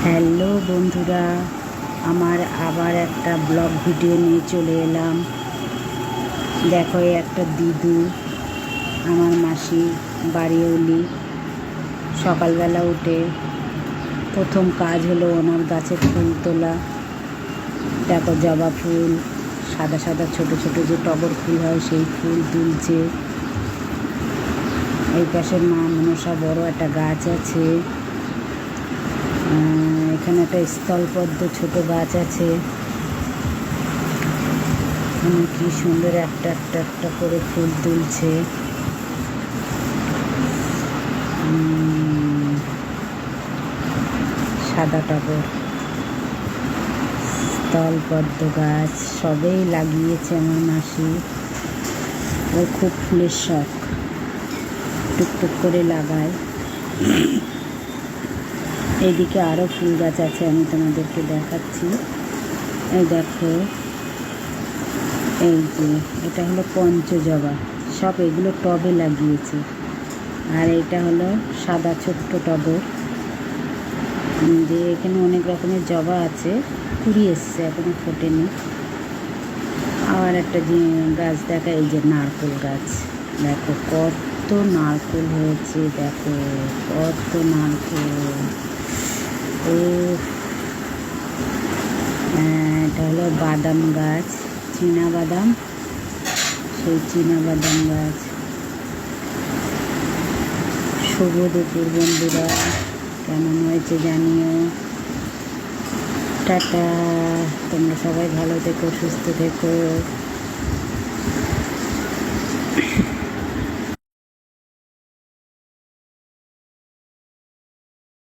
Hello বন্ধুরা, আমার আবার একটা ব্লগ ভিডিও নিয়ে চলে এলাম। দেখো, এই একটা দিদু, আমার মাসি বাড়িওলি, সকালবেলা উঠে প্রথম কাজ হলো ওনার গাছের ফুল তোলা। দেখো, জবা ফুল, সাদা সাদা ছোট ছোট যে টগর ফুল হয় সেই ফুল তুলছে। এই পাশে মা মনসা বড় একটা গাছ আছে। এখানে একটা স্থলপদ্ম ছোট গাছ আছে। কি সুন্দর একটা একটা একটা করে ফুল তুলছে। সাদা টগর, স্থলপদ্ম গাছ সবেই লাগিয়েছে আমার মাসি। ওর খুব ফুলের শখ, টুকটুক করে লাগায়। এইদিকে আরও ফুল গাছ আছে, আমি তোমাদেরকে দেখাচ্ছি। এই দেখো, এই যে এটা হলো পঞ্চজবা, সব এগুলো টবে লাগিয়েছে। আর এটা হলো সাদা ছোট্ট টগর। যে এখানে অনেক রকমের জবা আছে, কুড়ি এসছে, এখনো ফোটেনি। আবার একটা যে গাছ দেখা, এই যে নারকেল গাছ, দেখো কত নারকেল হয়েছে, দেখো কত নারকেল। এটা হলো বাদাম গাছ, চীনা বাদাম, সেই চীনা বাদাম গাছ। শুভ দুপুর বন্ধুরা, কেমন হয়েছে জানিও। টাটা, তোমরা সবাই ভালো থেকো, সুস্থ থেকো।